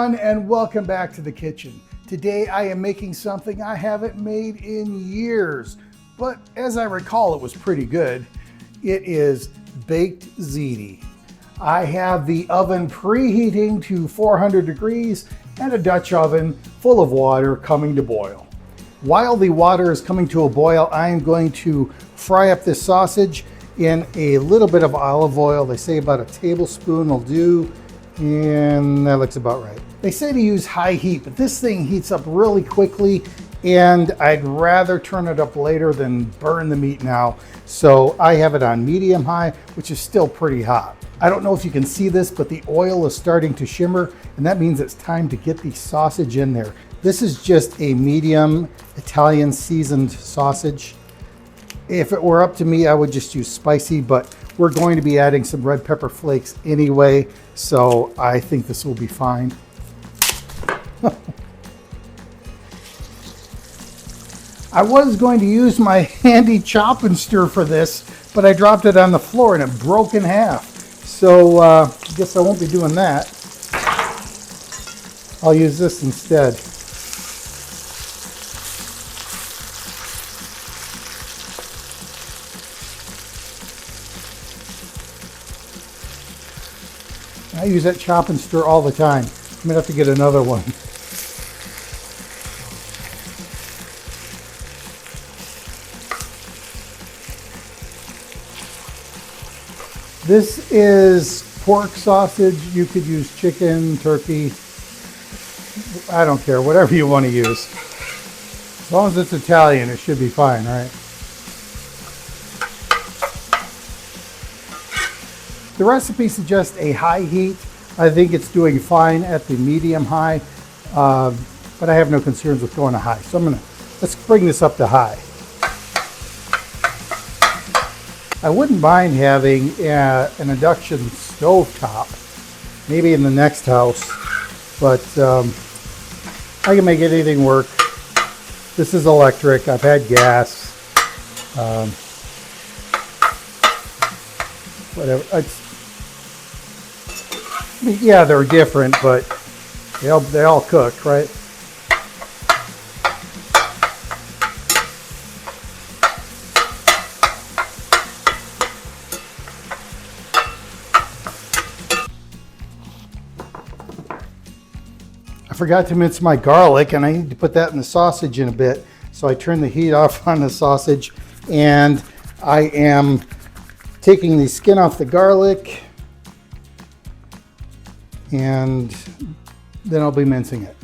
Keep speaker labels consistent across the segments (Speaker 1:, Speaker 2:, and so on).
Speaker 1: everyone, and welcome back to the kitchen. Today I am making something I haven't made in years, but as I recall it was pretty good. It is baked ziti. I have the oven preheating to 400 degrees and a Dutch oven full of water coming to boil. While the water is coming to a boil, I am going to fry up this sausage in a little bit of olive oil. They say about a tablespoon will do, and that looks about right. They say to use high heat, but this thing heats up really quickly, and I'd rather turn it up later than burn the meat now. So I have it on medium high, which is still pretty hot. I don't know if you can see this, but the oil is starting to shimmer, and that means it's time to get the sausage in there. This is just a medium Italian seasoned sausage. If it were up to me, I would just use spicy, but we're going to be adding some red pepper flakes anyway, so I think this will be fine. I was going to use my handy chop and stir for this, but I dropped it on the floor and it broke in half. So I guess I won't be doing that. I'll use this instead. I use that chop and stir all the time. I'm gonna have to get another one. This is pork sausage. You could use chicken, turkey. I don't care, whatever you want to use. As long as it's Italian, it should be fine, right? The recipe suggests a high heat. I think it's doing fine at the medium high, but I have no concerns with going to high. So let's bring this up to high. I wouldn't mind having an induction stove top, maybe in the next house, but I can make anything work. This is electric. I've had gas. Whatever. Yeah, they're different, but they all cook, right? I forgot to mince my garlic, and I need to put that in the sausage in a bit. So I turned the heat off on the sausage, and I am taking the skin off the garlic, and then I'll be mincing it.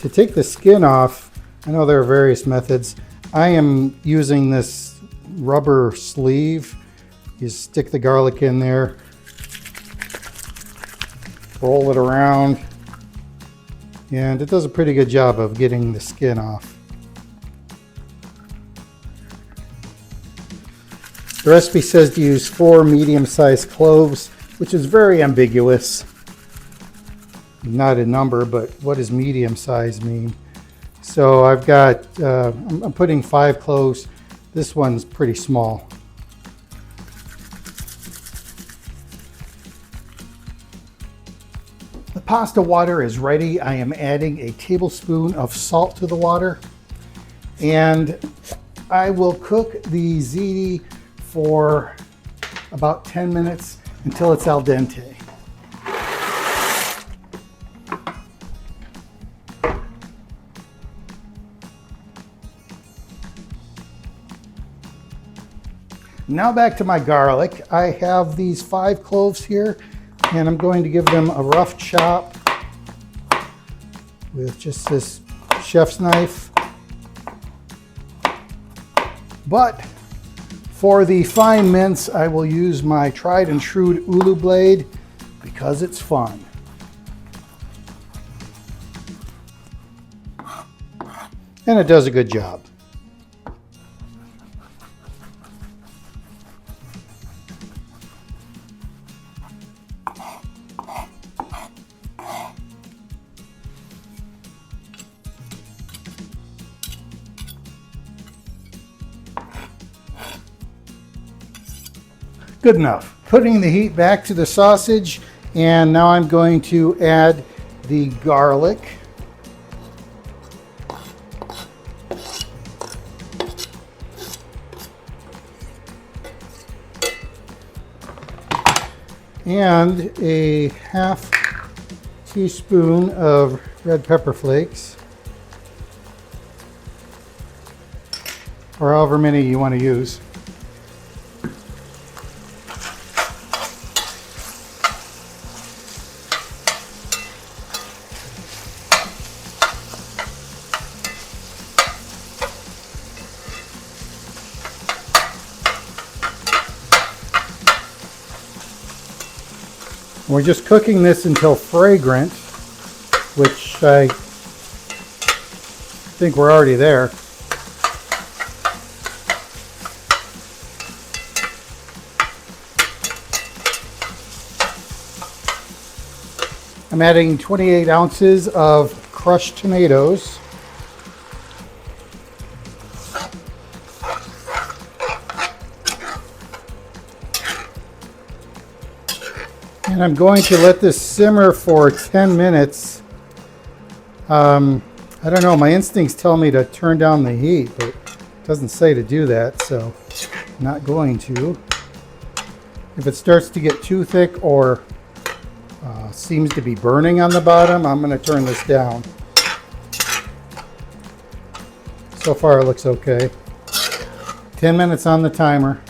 Speaker 1: To take the skin off, I know there are various methods. I am using this rubber sleeve. You stick the garlic in there, roll it around, and it does a pretty good job of getting the skin off. The recipe says to use 4 medium-sized cloves, which is very ambiguous. Not a number, but what does medium-size mean? So I've got, I'm putting 5 cloves. This one's pretty small. The pasta water is ready. I am adding a tablespoon of salt to the water, and I will cook the ziti for about 10 minutes until it's al dente. Now back to my garlic. I have these 5 cloves here, and I'm going to give them a rough chop with just this chef's knife. But for the fine mince, I will use my tried and true ulu blade because it's fun. And it does a good job. Good enough. Putting the heat back to the sausage, And now I'm going to add the garlic. And a half teaspoon of red pepper flakes, or however many you want to use. We're just cooking this until fragrant, which I think we're already there. I'm adding 28 ounces of crushed tomatoes. And I'm going to let this simmer for 10 minutes. I don't know, my instincts tell me to turn down the heat, but it doesn't say to do that, so I'm not going to. If it starts to get too thick or seems to be burning on the bottom, I'm going to turn this down. So far it looks okay. 10 minutes on the timer.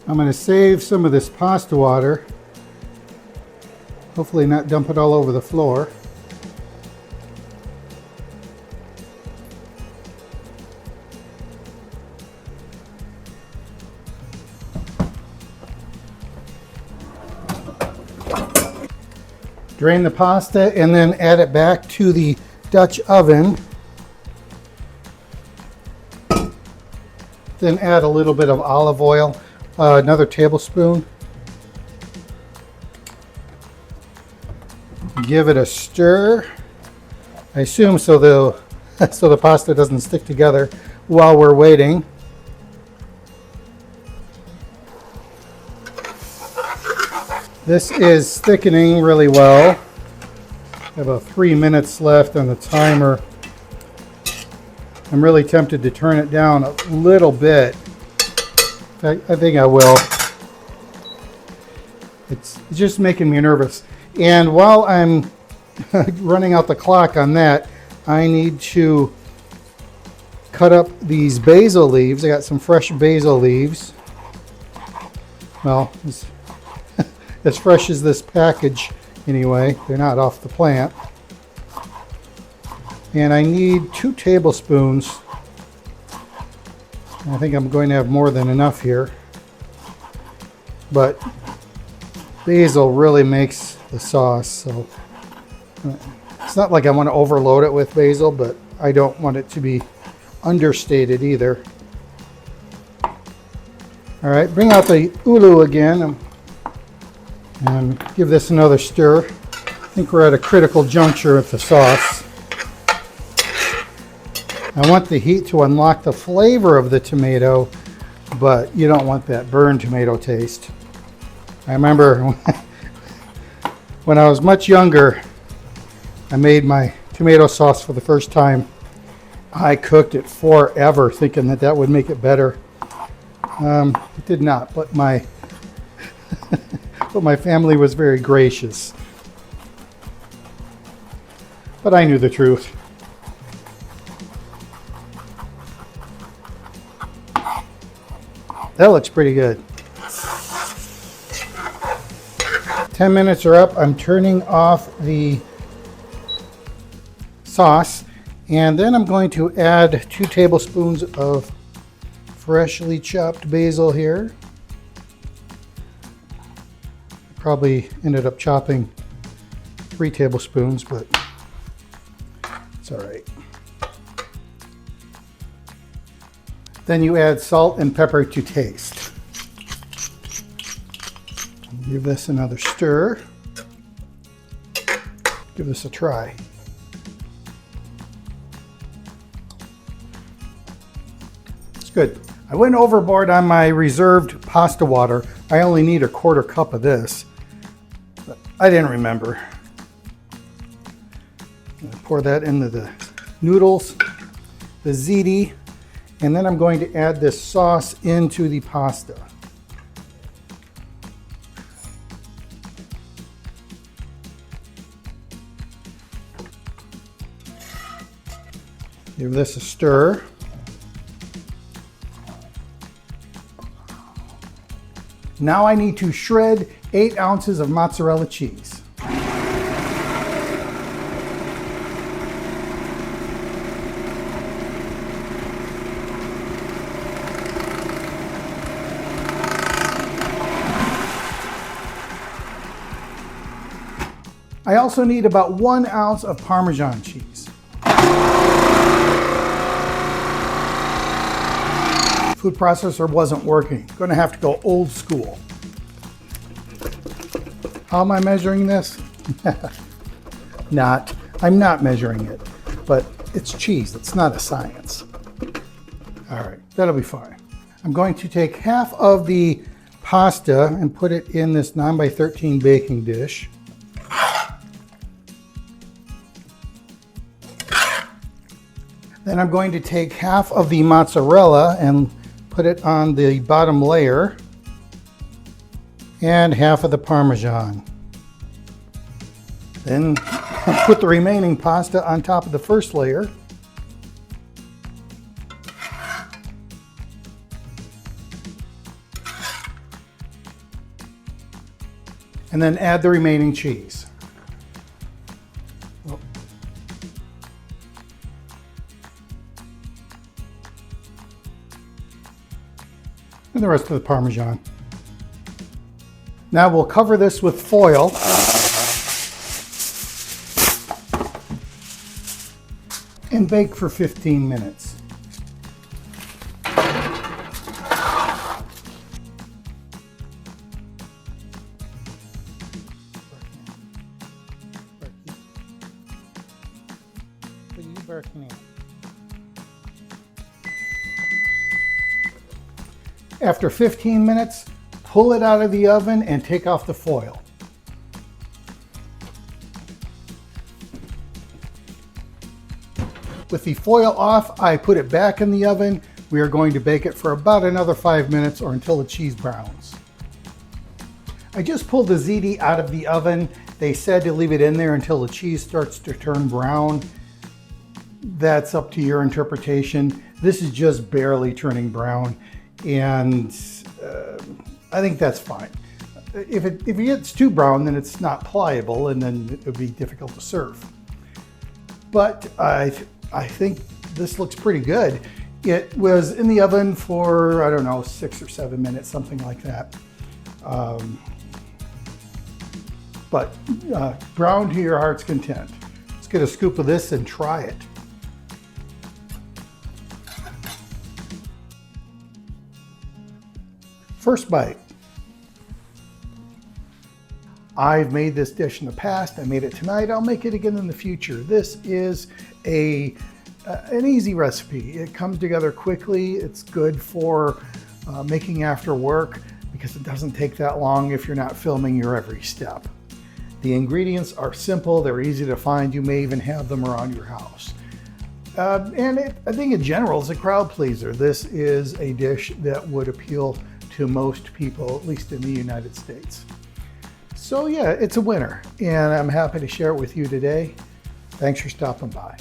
Speaker 1: I'm going to save some of this pasta water. Hopefully not dump it all over the floor. Drain the pasta and then add it back to the Dutch oven. Then add a little bit of olive oil. Another tablespoon. Give it a stir. I assume so the pasta doesn't stick together while we're waiting. This is thickening really well. I have about 3 minutes left on the timer. I'm really tempted to turn it down a little bit. I think I will. It's just making me nervous. And while I'm running out the clock on that, I need to cut up these basil leaves. I got some fresh basil leaves. Well, as fresh as this package anyway. They're not off the plant. And I need 2 tablespoons. I think I'm going to have more than enough here. But basil really makes the sauce, so it's not like I want to overload it with basil, but I don't want it to be understated either. All right, bring out the ulu again and give this another stir. I think we're at a critical juncture with the sauce. I want the heat to unlock the flavor of the tomato, but you don't want that burned tomato taste. I remember when I was much younger, I made my tomato sauce for the first time. I cooked it forever thinking that would make it better. It did not, but my family was very gracious. But I knew the truth. That looks pretty good. 10 minutes are up. I'm turning off the sauce, and then I'm going to add 2 tablespoons of freshly chopped basil here. Probably ended up chopping 3 tablespoons, but it's all right. Then you add salt and pepper to taste. Give this another stir. Give this a try. It's good. I went overboard on my reserved pasta water. I only need a 1/4 cup of this, but I didn't remember. Pour that into the noodles, the ziti, and then I'm going to add this sauce into the pasta. Give this a stir. Now I need to shred 8 ounces of mozzarella cheese. I also need about 1 ounce of Parmesan cheese. Food processor wasn't working. Going to have to go old school. How am I measuring this? I'm not measuring it, but it's cheese. It's not a science. All right, that'll be fine. I'm going to take half of the pasta and put it in this 9x13 baking dish. Then I'm going to take half of the mozzarella and put it on the bottom layer, and half of the Parmesan. Then put the remaining pasta on top of the first layer. And then add the remaining cheese. And the rest of the Parmesan. Now we'll cover this with foil and bake for 15 minutes. After 15 minutes, pull it out of the oven and take off the foil. With the foil off, I put it back in the oven. We are going to bake it for about another 5 minutes or until the cheese browns. I just pulled the ziti out of the oven. They said to leave it in there until the cheese starts to turn brown. That's up to your interpretation. This is just barely turning brown, and I think that's fine. If it gets too brown, then it's not pliable, and then it would be difficult to serve. But I think this looks pretty good. It was in the oven for, I don't know, 6 or 7 minutes, something like that. But brown to your heart's content. Let's get a scoop of this and try it. First bite. I've made this dish in the past. I made it tonight. I'll make it again in the future. This is an easy recipe. It comes together quickly. It's good for making after work because it doesn't take that long if you're not filming your every step. The ingredients are simple. They're easy to find. You may even have them around your house. I think in general, it's a crowd pleaser. This is a dish that would appeal to most people, at least in the United States. So yeah, it's a winner, and I'm happy to share it with you today. Thanks for stopping by.